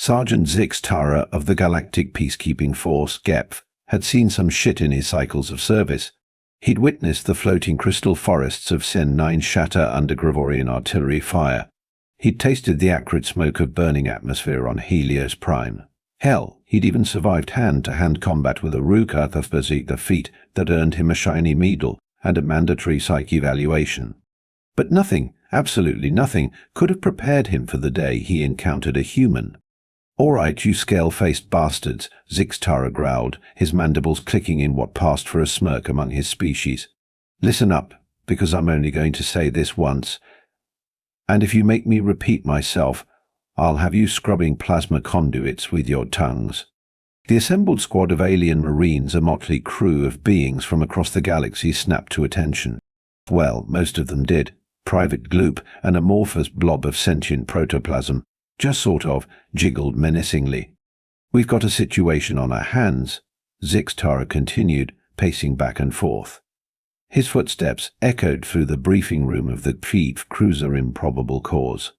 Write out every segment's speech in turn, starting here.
Sergeant Zix Tara of the Galactic Peacekeeping Force, GEPF, had seen some shit in his cycles of service. He'd witnessed the floating crystal forests of Sen 9 shatter under Gregorian artillery fire. He'd tasted the acrid smoke of burning atmosphere on Helios Prime. Hell, he'd even survived hand-to-hand combat with a Ruka of Besikta feat that earned him a shiny medal and a mandatory psych evaluation. But nothing, absolutely nothing, could have prepared him for the day he encountered a human. "All right, you scale-faced bastards," Zix Tara growled, his mandibles clicking in what passed for a smirk among his species. "Listen up, because I'm only going to say this once. And if you make me repeat myself, I'll have you scrubbing plasma conduits with your tongues." The assembled squad of alien marines, a motley crew of beings from across the galaxy, snapped to attention. Well, most of them did. Private Gloop, an amorphous blob of sentient protoplasm, just sort of jiggled menacingly. "We've got a situation on our hands," Zix Tara continued, pacing back and forth. His footsteps echoed through the briefing room of the Thief cruiser Improbable Cause.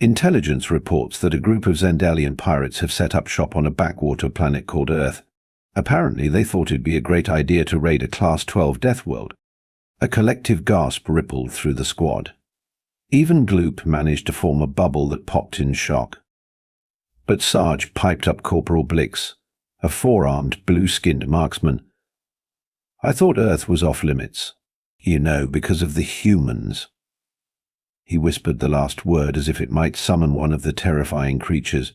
"Intelligence reports that a group of Zendalian pirates have set up shop on a backwater planet called Earth. Apparently they thought it'd be a great idea to raid a Class 12 Deathworld." A collective gasp rippled through the squad. Even Gloop managed to form a bubble that popped in shock. But Sarge piped up Corporal Blix, a four-armed, blue-skinned marksman. "I thought Earth was off-limits. You know, because of the humans." He whispered the last word as if it might summon one of the terrifying creatures.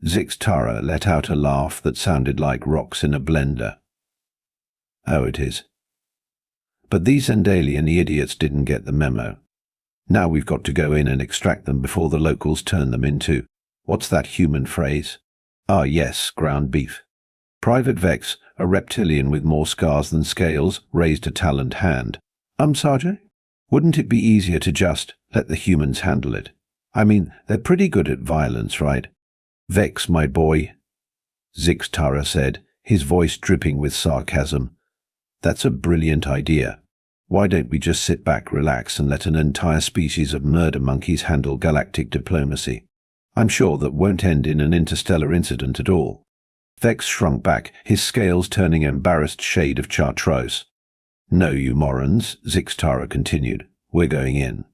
Zix Tara let out a laugh that sounded like rocks in a blender. "Oh, it is. But these Zendalian idiots didn't get the memo. Now we've got to go in and extract them before the locals turn them into, what's that human phrase? Ah, yes, ground beef." Private Vex, a reptilian with more scars than scales, raised a taloned hand. Sergeant? Wouldn't it be easier to just let the humans handle it? I mean, they're pretty good at violence, right?" "Vex, my boy," Zix Tara said, his voice dripping with sarcasm. "That's a brilliant idea. Why don't we just sit back, relax, and let an entire species of murder monkeys handle galactic diplomacy? I'm sure that won't end in an interstellar incident at all." Vex shrunk back, his scales turning an embarrassed shade of chartreuse. "No, you morons," Zix Tara continued. "We're going in.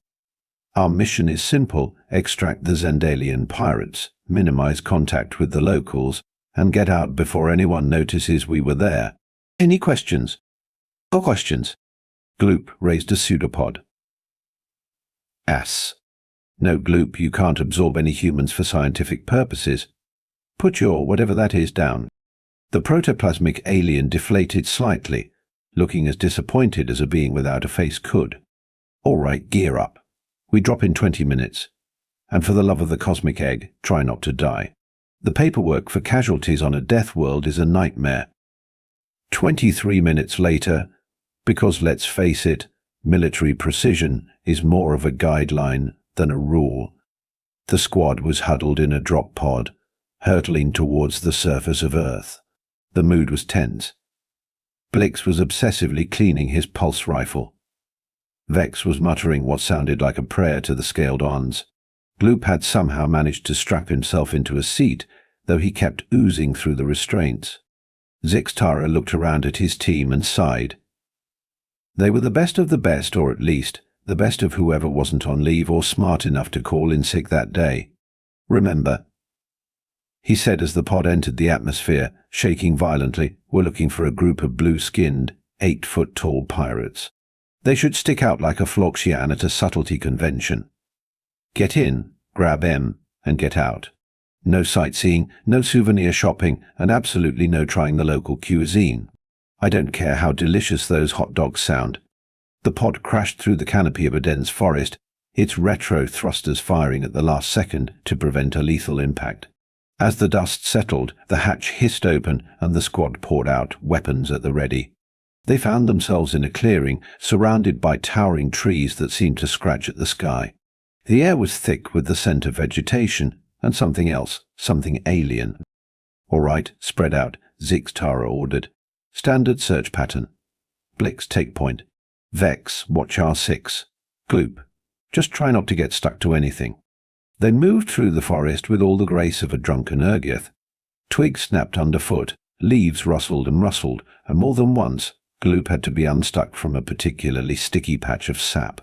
Our mission is simple: extract the Zendalian pirates, minimize contact with the locals, and get out before anyone notices we were there. Any questions?" "No questions." Gloop raised a pseudopod. "Ass. No, Gloop, you can't absorb any humans for scientific purposes. Put your whatever that is down." The protoplasmic alien deflated slightly, looking as disappointed as a being without a face could. "All right, gear up. We drop in 20 minutes. And for the love of the cosmic egg, try not to die. The paperwork for casualties on a death world is a nightmare." 23 minutes later, because let's face it, military precision is more of a guideline than a rule, the squad was huddled in a drop pod, hurtling towards the surface of Earth. The mood was tense. Blix was obsessively cleaning his pulse rifle. Vex was muttering what sounded like a prayer to the scaled-ons. Gloop had somehow managed to strap himself into a seat, though he kept oozing through the restraints. Zix Tara looked around at his team and sighed. They were the best of the best, or at least the best of whoever wasn't on leave or smart enough to call in sick that day. "Remember," he said as the pod entered the atmosphere, shaking violently, "we're looking for a group of blue-skinned, 8-foot-tall pirates. They should stick out like a Floxian at a subtlety convention. Get in, grab M, and get out. No sightseeing, no souvenir shopping, and absolutely no trying the local cuisine. I don't care how delicious those hot dogs sound." The pod crashed through the canopy of a dense forest, its retro thrusters firing at the last second to prevent a lethal impact. As the dust settled, the hatch hissed open and the squad poured out, weapons at the ready. They found themselves in a clearing, surrounded by towering trees that seemed to scratch at the sky. The air was thick with the scent of vegetation and something else, something alien. "All right, spread out," Zix Tara ordered. "Standard search pattern. Blix, take point. Vex, watch R6. Gloop, just try not to get stuck to anything. They moved through the forest with all the grace of a drunken Urgith. Twigs snapped underfoot, leaves rustled, and more than once Gloop had to be unstuck from a particularly sticky patch of sap.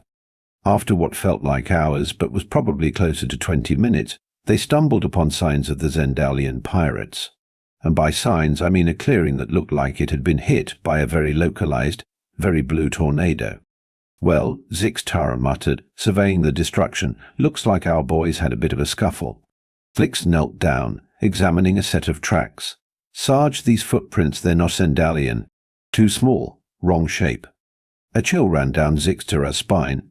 After what felt like hours, but was probably closer to 20 minutes, they stumbled upon signs of the Zendalian pirates. And by signs, I mean a clearing that looked like it had been hit by a very localized, very blue tornado. "Well," Zix-Tara muttered, surveying the destruction, "looks like our boys had a bit of a scuffle." Flix knelt down, examining a set of tracks. "Sarge, these footprints, they're not Zendalian. Too small, wrong shape." A chill ran down Zix-Tara's spine.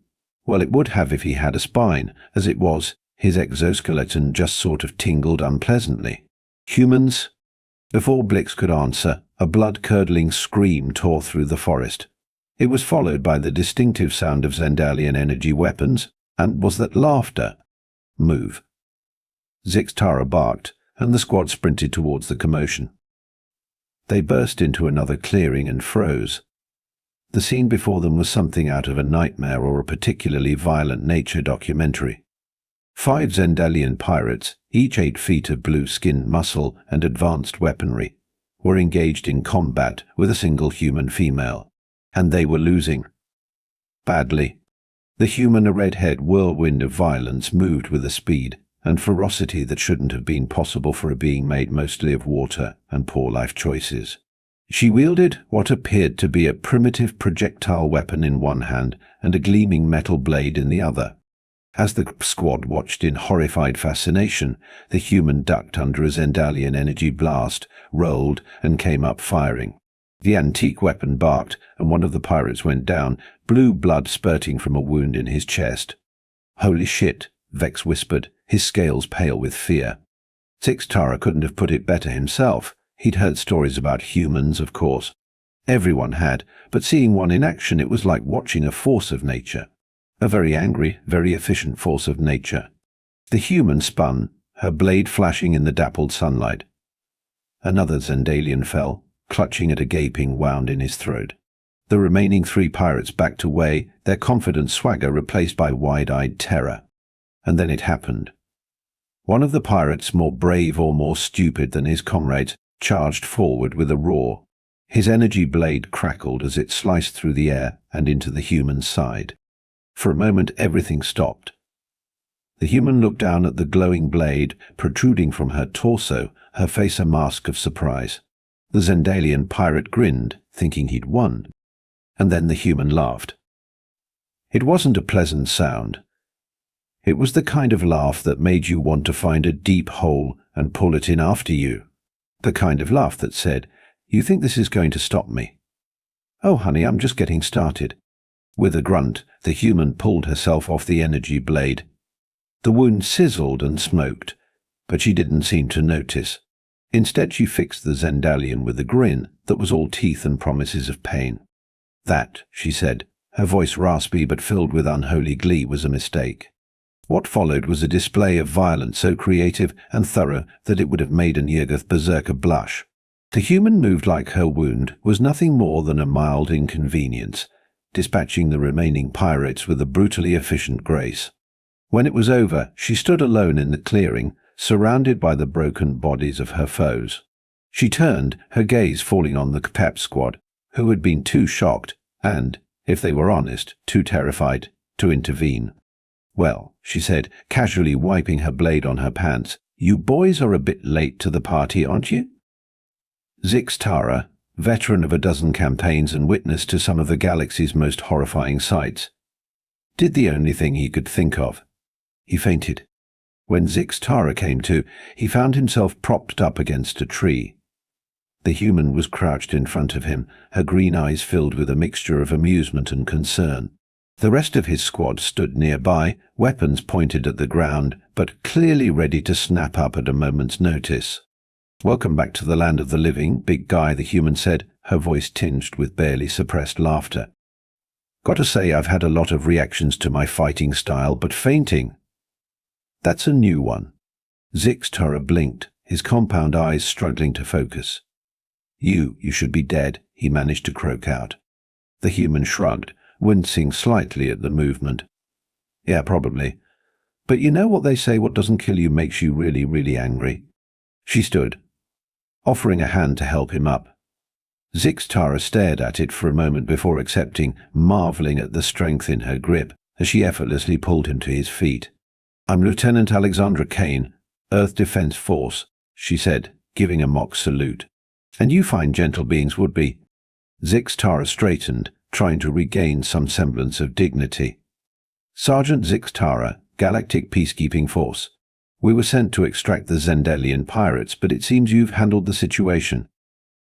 Well, it would have if he had a spine. As it was, his exoskeleton just sort of tingled unpleasantly. "Humans?" Before Blix could answer, a blood-curdling scream tore through the forest. It was followed by the distinctive sound of Zendalian energy weapons, and was that laughter? "Move." Zix-Tara barked, and the squad sprinted towards the commotion. They burst into another clearing and froze. The scene before them was something out of a nightmare or a particularly violent nature documentary. 5 Zendalian pirates, each 8 feet of blue-skinned muscle and advanced weaponry, were engaged in combat with a single human female, and they were losing. Badly. The human redhead whirlwind of violence moved with a speed and ferocity that shouldn't have been possible for a being made mostly of water and poor life choices. She wielded what appeared to be a primitive projectile weapon in one hand and a gleaming metal blade in the other. As the squad watched in horrified fascination, the human ducked under a Zendalian energy blast, rolled, and came up firing. The antique weapon barked, and one of the pirates went down, blue blood spurting from a wound in his chest. "Holy shit," Vex whispered, his scales pale with fear. Zix-Tara couldn't have put it better himself. He'd heard stories about humans, of course. Everyone had, but seeing one in action, it was like watching a force of nature. A very angry, very efficient force of nature. The human spun, her blade flashing in the dappled sunlight. Another Zendalian fell, clutching at a gaping wound in his throat. The remaining 3 pirates backed away, their confident swagger replaced by wide-eyed terror. And then it happened. One of the pirates, more brave or more stupid than his comrades, charged forward with a roar. His energy blade crackled as it sliced through the air and into the human's side. For a moment everything stopped. The human looked down at the glowing blade protruding from her torso, her face a mask of surprise. The Zendalian pirate grinned, thinking he'd won. And then the human laughed. It wasn't a pleasant sound. It was the kind of laugh that made you want to find a deep hole and pull it in after you. The kind of laugh that said, "You think this is going to stop me? Oh, honey, I'm just getting started." With a grunt, the human pulled herself off the energy blade. The wound sizzled and smoked, but she didn't seem to notice. Instead, she fixed the Zendalian with a grin that was all teeth and promises of pain. "That," she said, her voice raspy but filled with unholy glee, "was a mistake." What followed was a display of violence so creative and thorough that it would have made an Yurgith berserker blush. The human moved like her wound was nothing more than a mild inconvenience, dispatching the remaining pirates with a brutally efficient grace. When it was over, she stood alone in the clearing, surrounded by the broken bodies of her foes. She turned, her gaze falling on the Pep squad, who had been too shocked and, if they were honest, too terrified to intervene. "Well," she said, casually wiping her blade on her pants, "you boys are a bit late to the party, aren't you?" Zix-Tara, veteran of a dozen campaigns and witness to some of the galaxy's most horrifying sights, did the only thing he could think of. He fainted. When Zix-Tara came to, he found himself propped up against a tree. The human was crouched in front of him, her green eyes filled with a mixture of amusement and concern. The rest of his squad stood nearby, weapons pointed at the ground, but clearly ready to snap up at a moment's notice. "Welcome back to the land of the living, big guy," the human said, her voice tinged with barely suppressed laughter. "Gotta say I've had a lot of reactions to my fighting style, but fainting, that's a new one." Zix-Tara blinked, his compound eyes struggling to focus. You should be dead," he managed to croak out. The human shrugged, wincing slightly at the movement. "Yeah, probably. But you know what they say, what doesn't kill you makes you really, really angry. She stood, offering a hand to help him up. Zixtara stared at it for a moment before accepting, marveling at the strength in her grip as she effortlessly pulled him to his feet. "I'm Lieutenant Alexandra Kane, Earth Defense Force," she said, giving a mock salute. "And you fine gentle beings would be." Zixtara straightened, trying to regain some semblance of dignity. "Sergeant Zixtara, Galactic Peacekeeping Force. We were sent to extract the Zendelian pirates, but it seems you've handled the situation."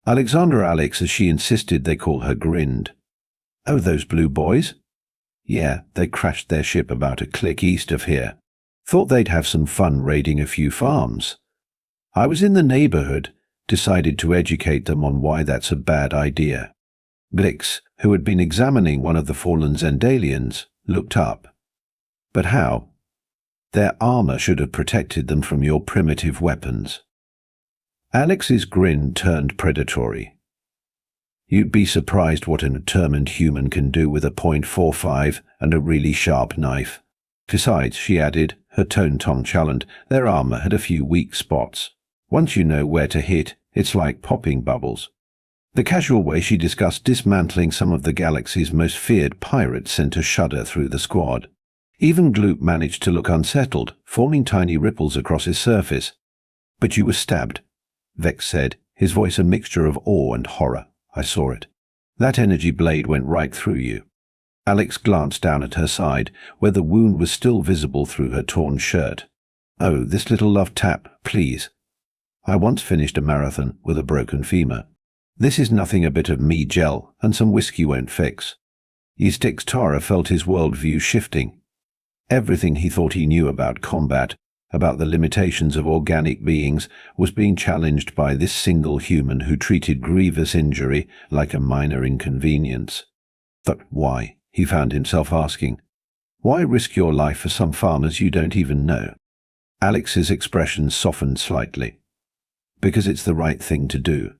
Alexandra Alex, as she insisted they call her, grinned. "Oh, those blue boys? Yeah, they crashed their ship about a click east of here. Thought they'd have some fun raiding a few farms. I was in the neighborhood, decided to educate them on why that's a bad idea." Glix, who had been examining one of the fallen Zendalians, looked up. "But how? Their armor should have protected them from your primitive weapons." Alex's grin turned predatory. "You'd be surprised what a determined human can do with a .45 and a really sharp knife. Besides," she added, her tone nonchalant, "their armor had a few weak spots. Once you know where to hit, it's like popping bubbles." The casual way she discussed dismantling some of the galaxy's most feared pirates sent a shudder through the squad. Even Gloop managed to look unsettled, forming tiny ripples across his surface. "But you were stabbed," Vex said, his voice a mixture of awe and horror. "I saw it. That energy blade went right through you." Alex glanced down at her side, where the wound was still visible through her torn shirt. "Oh, this little love tap, please. I once finished a marathon with a broken femur. This is nothing a bit of me gel, and some whiskey won't fix." Zixtara felt his worldview shifting. Everything he thought he knew about combat, about the limitations of organic beings, was being challenged by this single human who treated grievous injury like a minor inconvenience. But why? He found himself asking. Why risk your life for some farmers you don't even know? Alex's expression softened slightly. "Because it's the right thing to do.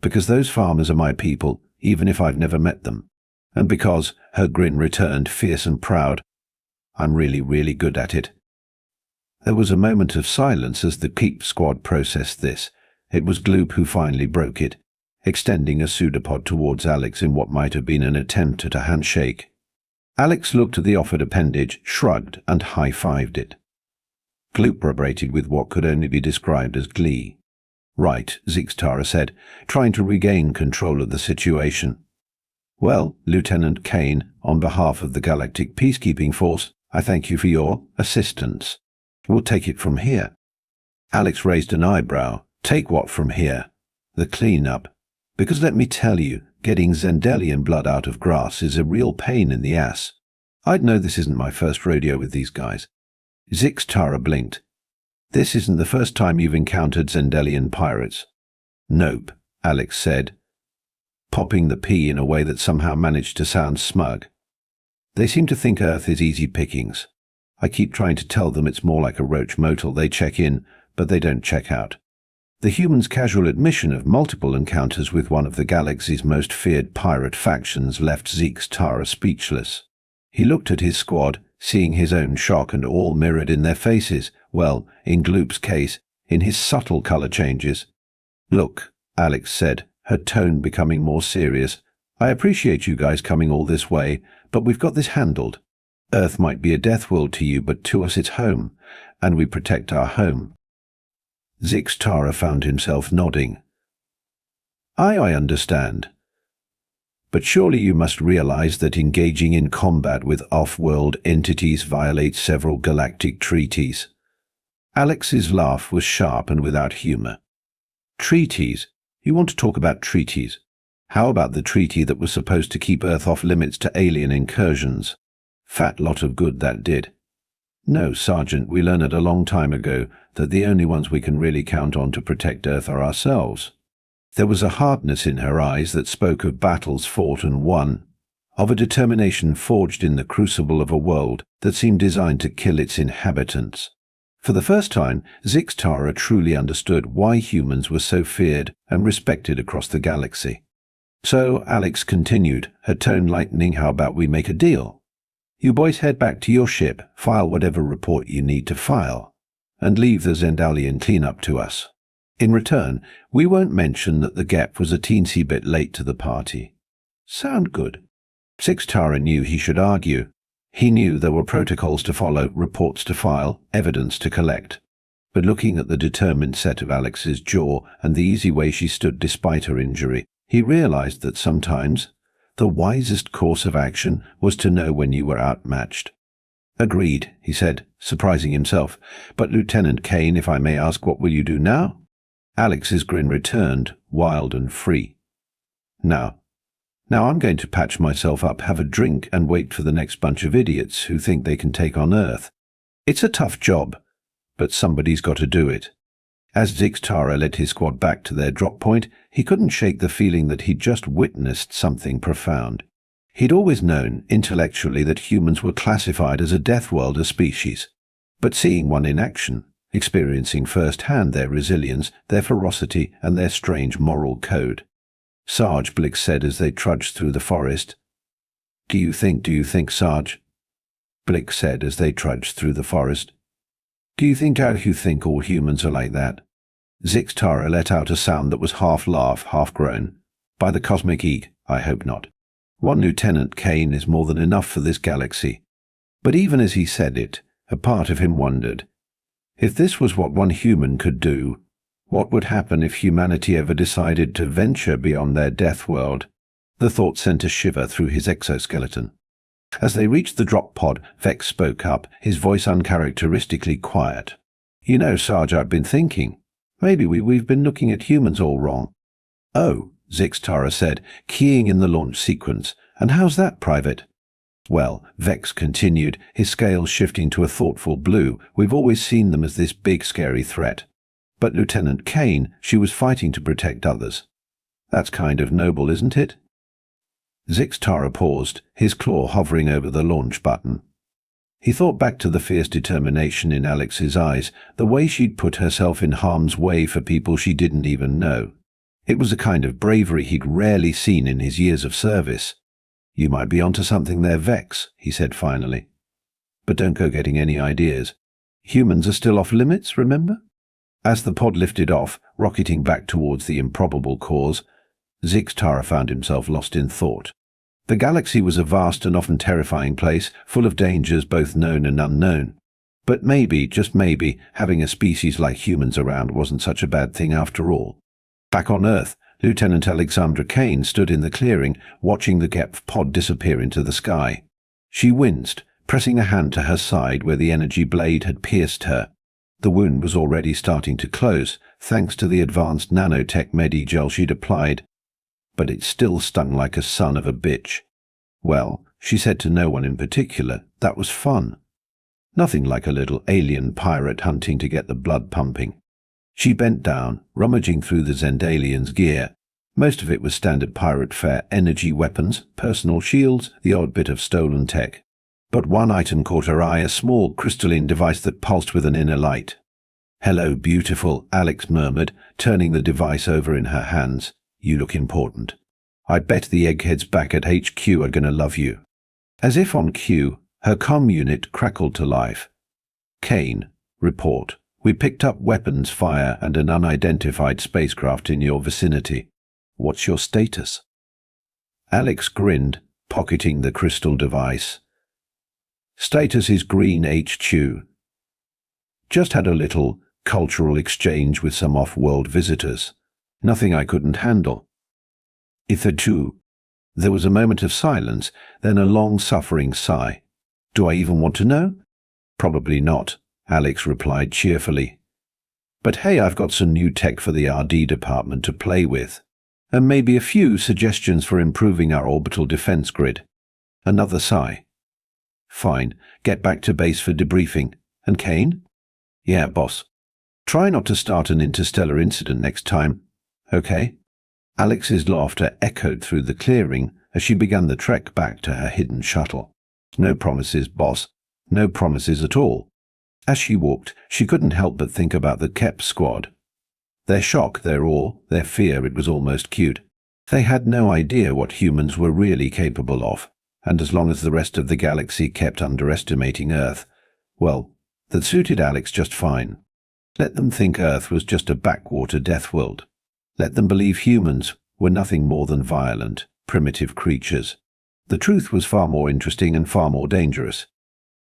Because those farmers are my people, even if I've never met them. And because," her grin returned, fierce and proud, "I'm really, really good at it." There was a moment of silence as the Keep squad processed this. It was Gloop who finally broke it, extending a pseudopod towards Alex in what might have been an attempt at a handshake. Alex looked at the offered appendage, shrugged, and high-fived it. Gloop vibrated with what could only be described as glee. "Right," Zixtara said, trying to regain control of the situation. "Well, Lieutenant Kane, on behalf of the Galactic Peacekeeping Force, I thank you for your assistance. We'll take it from here." Alex raised an eyebrow. "Take what from here?" "The clean-up. Because let me tell you, getting Zendelian blood out of grass is a real pain in the ass. I'd know this isn't my first rodeo with these guys." Zixtara blinked. "This isn't the first time you've encountered Zendelian pirates." "Nope," Alex said, popping the P in a way that somehow managed to sound smug. "They seem to think Earth is easy pickings. I keep trying to tell them it's more like a roach motel. They check in, but they don't check out." The human's casual admission of multiple encounters with one of the galaxy's most feared pirate factions left Zixtara speechless. He looked at his squad, seeing his own shock and awe mirrored in their faces, well, in Gloop's case, in his subtle color changes. "Look," Alex said, her tone becoming more serious, "I appreciate you guys coming all this way, but we've got this handled. Earth might be a death world to you, but to us it's home, and we protect our home." Zixtara found himself nodding. I understand. But surely you must realize that engaging in combat with off-world entities violates several galactic treaties." Alex's laugh was sharp and without humor. "Treaties? You want to talk about treaties? How about the treaty that was supposed to keep Earth off limits to alien incursions? Fat lot of good that did. No, Sergeant, we learned a long time ago that the only ones we can really count on to protect Earth are ourselves." There was a hardness in her eyes that spoke of battles fought and won, of a determination forged in the crucible of a world that seemed designed to kill its inhabitants. For the first time, Zixtara truly understood why humans were so feared and respected across the galaxy. "So," Alex continued, her tone lightening, "how about we make a deal? You boys head back to your ship, file whatever report you need to file, and leave the Zendalian cleanup to us. In return, we won't mention that the Gep was a teensy bit late to the party. Sound good? Zixtara knew he should argue. He knew there were protocols to follow, reports to file, evidence to collect. But looking at the determined set of Alex's jaw and the easy way she stood despite her injury, he realized that sometimes the wisest course of action was to know when you were outmatched. Agreed, he said, surprising himself. But Lieutenant Kane, if I may ask, what will you do now? Alex's grin returned, wild and free. Now I'm going to patch myself up, have a drink, and wait for the next bunch of idiots who think they can take on Earth. It's a tough job, but somebody's got to do it. As Zixtara led his squad back to their drop point, he couldn't shake the feeling that he'd just witnessed something profound. He'd always known, intellectually, that humans were classified as a Deathworlder species. But seeing one in action, experiencing firsthand their resilience, their ferocity, and their strange moral code. Sarge, Blick said as they trudged through the forest. Do you think, Sarge? Blick said as they trudged through the forest. Do you think all humans are like that? Zixtara let out a sound that was half laugh, half groan. By the cosmic eek, I hope not. One Lieutenant Kane is more than enough for this galaxy. But even as he said it, a part of him wondered, if this was what one human could do, what would happen if humanity ever decided to venture beyond their death world? The thought sent a shiver through his exoskeleton. As they reached the drop pod, Vex spoke up, his voice uncharacteristically quiet. You know, Sarge, I've been thinking. Maybe we've been looking at humans all wrong. Oh, Zixtara said, keying in the launch sequence. And how's that, Private? Well, Vex continued, his scales shifting to a thoughtful blue, we've always seen them as this big, scary threat. But Lieutenant Kane, she was fighting to protect others. That's kind of noble, isn't it? Zixtara paused, his claw hovering over the launch button. He thought back to the fierce determination in Alex's eyes, the way she'd put herself in harm's way for people she didn't even know. It was a kind of bravery he'd rarely seen in his years of service. You might be onto something there, Vex, he said finally. But don't go getting any ideas. Humans are still off limits, remember? As the pod lifted off, rocketing back towards the improbable cause, Zixtara found himself lost in thought. The galaxy was a vast and often terrifying place, full of dangers both known and unknown. But maybe, just maybe, having a species like humans around wasn't such a bad thing after all. Back on Earth, Lieutenant Alexandra Kane stood in the clearing, watching the Gep pod disappear into the sky. She winced, pressing a hand to her side where the energy blade had pierced her. The wound was already starting to close, thanks to the advanced nanotech Medi-gel she'd applied. But it still stung like a son of a bitch. Well, she said to no one in particular, that was fun. Nothing like a little alien pirate hunting to get the blood pumping. She bent down, rummaging through the Zendalian's gear. Most of it was standard pirate fare, energy weapons, personal shields, the odd bit of stolen tech. But one item caught her eye, a small crystalline device that pulsed with an inner light. Hello, beautiful, Alex murmured, turning the device over in her hands. You look important. I bet the eggheads back at HQ are going to love you. As if on cue, her comm unit crackled to life. Kane, report. We picked up weapons fire and an unidentified spacecraft in your vicinity. What's your status? Alex grinned, pocketing the crystal device. Status is green HQ. Just had a little cultural exchange with some off-world visitors. Nothing I couldn't handle. Ither too. There was a moment of silence, then a long-suffering sigh. Do I even want to know? Probably not, Alex replied cheerfully. But hey, I've got some new tech for the RD department to play with. And maybe a few suggestions for improving our orbital defense grid. Another sigh. Fine, get back to base for debriefing. And Kane? Yeah, boss. Try not to start an interstellar incident next time. Okay? Alex's laughter echoed through the clearing as she began the trek back to her hidden shuttle. No promises, boss. No promises at all. As she walked, she couldn't help but think about the Kep squad. Their shock, their awe, their fear, it was almost cute. They had no idea what humans were really capable of. and as long as the rest of the galaxy kept underestimating Earth, well, that suited Alex just fine. Let them think Earth was just a backwater death world. Let them believe humans were nothing more than violent, primitive creatures. The truth was far more interesting and far more dangerous.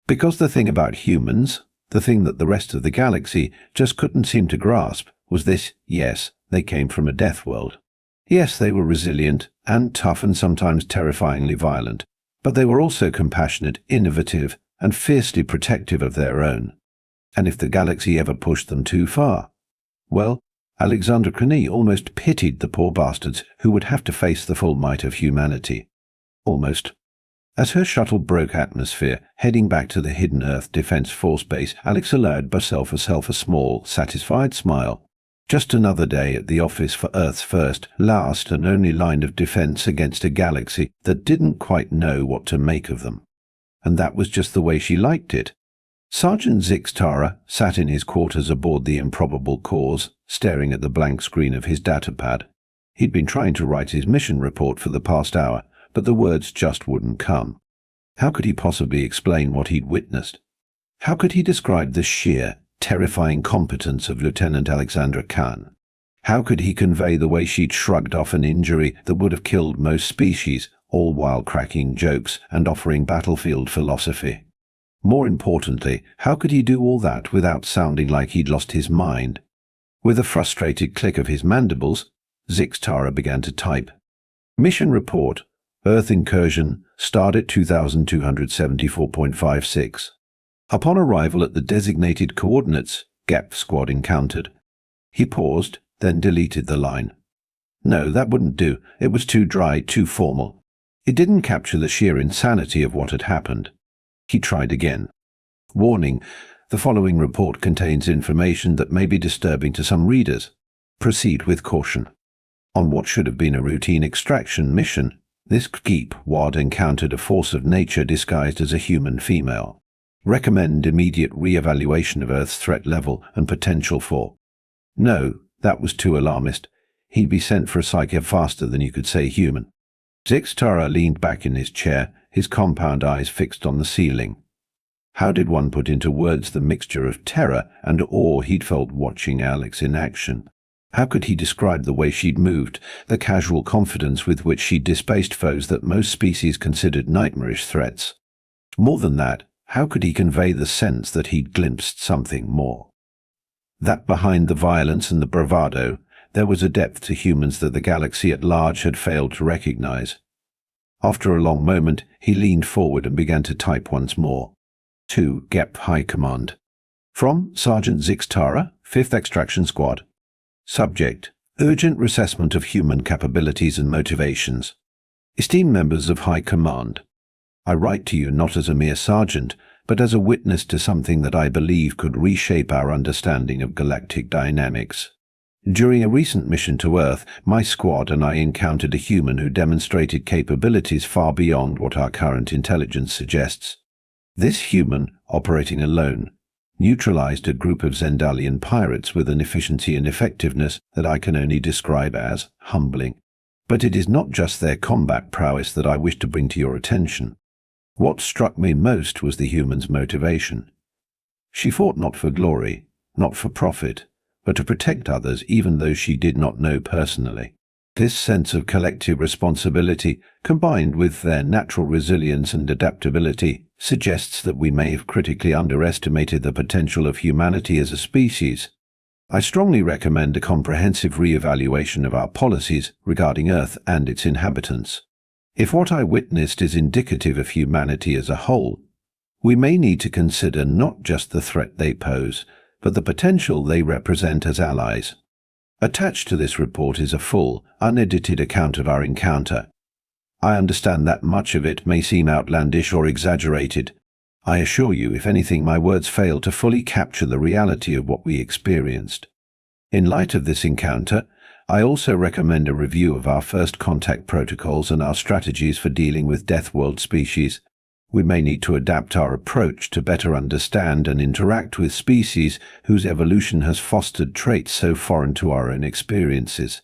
Because the thing about humans, the thing that the rest of the galaxy just couldn't seem to grasp, was this: yes, they came from a death world. Yes, they were resilient and tough and sometimes terrifyingly violent, but they were also compassionate, innovative, and fiercely protective of their own. And if the galaxy ever pushed them too far, well, Alexandra Crane almost pitied the poor bastards who would have to face the full might of humanity. Almost. As her shuttle broke atmosphere, heading back to the Hidden Earth Defense Force base, Alex allowed herself a small, satisfied smile. Just another day at the office for Earth's first, last, and only line of defense against a galaxy that didn't quite know what to make of them. And that was just the way she liked it. Sergeant Zix Tara sat in his quarters aboard the Improbable Cause, staring at the blank screen of his datapad. He'd been trying to write his mission report for the past hour, but the words just wouldn't come. How could he possibly explain what he'd witnessed? How could he describe the sheer, terrifying competence of Lieutenant Alexandra Khan? How could he convey the way she'd shrugged off an injury that would have killed most species, all while cracking jokes and offering battlefield philosophy? More importantly, how could he do all that without sounding like he'd lost his mind? With a frustrated click of his mandibles, Zix Tara began to type. Mission report. Earth incursion. Stardate 2274.56. Upon arrival at the designated coordinates, GEP squad encountered. He paused, then deleted the line. No, that wouldn't do. It was too dry, too formal. It didn't capture the sheer insanity of what had happened. He tried again. Warning: the following report contains information that may be disturbing to some readers. Proceed with caution. On what should have been a routine extraction mission, this Geep WAD encountered a force of nature disguised as a human female. Recommend immediate re-evaluation of Earth's threat level and potential for... No, that was too alarmist. He'd be sent for a psyche faster than you could say human. Zix Tara leaned back in his chair, his compound eyes fixed on the ceiling. How did one put into words the mixture of terror and awe he'd felt watching Alex in action? How could he describe the way she'd moved, the casual confidence with which she'd displaced foes that most species considered nightmarish threats? More than that, how could he convey the sense that he'd glimpsed something more? That behind the violence and the bravado, there was a depth to humans that the galaxy at large had failed to recognize. After a long moment, he leaned forward and began to type once more. To GEP High Command. From Sergeant Zix Tara, 5th Extraction Squad. Subject: urgent reassessment of human capabilities and motivations. Esteemed members of High Command, I write to you not as a mere sergeant, but as a witness to something that I believe could reshape our understanding of galactic dynamics. During a recent mission to Earth, my squad and I encountered a human who demonstrated capabilities far beyond what our current intelligence suggests. This human, operating alone, neutralized a group of Zendalian pirates with an efficiency and effectiveness that I can only describe as humbling. But it is not just their combat prowess that I wish to bring to your attention. What struck me most was the human's motivation. She fought not for glory, not for profit, but to protect others even those she did not know personally. This sense of collective responsibility, combined with their natural resilience and adaptability, suggests that we may have critically underestimated the potential of humanity as a species. I strongly recommend a comprehensive re-evaluation of our policies regarding Earth and its inhabitants. If what I witnessed is indicative of humanity as a whole, we may need to consider not just the threat they pose, but the potential they represent as allies. Attached to this report is a full, unedited account of our encounter. I understand that much of it may seem outlandish or exaggerated. I assure you, if anything, my words fail to fully capture the reality of what we experienced. In light of this encounter, I also recommend a review of our first contact protocols and our strategies for dealing with Deathworld species. We may need to adapt our approach to better understand and interact with species whose evolution has fostered traits so foreign to our own experiences.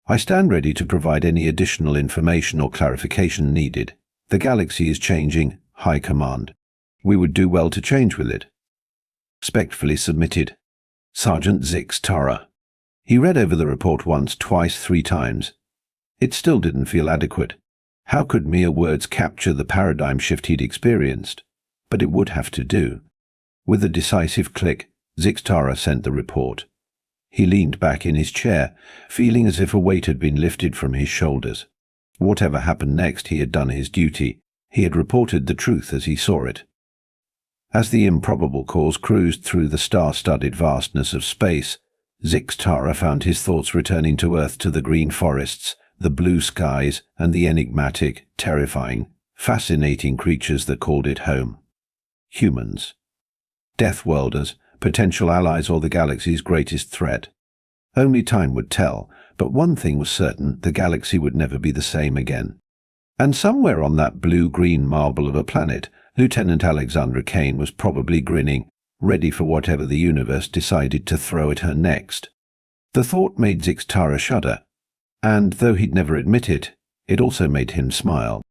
I stand ready to provide any additional information or clarification needed. The galaxy is changing, High Command. We would do well to change with it. Respectfully submitted, Sergeant Zix Tara. He read over the report once, twice, 3 times. It still didn't feel adequate. How could mere words capture the paradigm shift he'd experienced? But it would have to do. With a decisive click, Zix Tara sent the report. He leaned back in his chair, feeling as if a weight had been lifted from his shoulders. Whatever happened next, he had done his duty. He had reported the truth as he saw it. As the improbable cause cruised through the star-studded vastness of space, Zix Tara found his thoughts returning to Earth, to the green forests, the blue skies, and the enigmatic, terrifying, fascinating creatures that called it home. Humans. Deathworlders, potential allies or the galaxy's greatest threat. Only time would tell, but one thing was certain: the galaxy would never be the same again. And somewhere on that blue-green marble of a planet, Lieutenant Alexandra Kane was probably grinning, ready for whatever the universe decided to throw at her next. The thought made Zix Tara shudder, and though he'd never admit it, it also made him smile.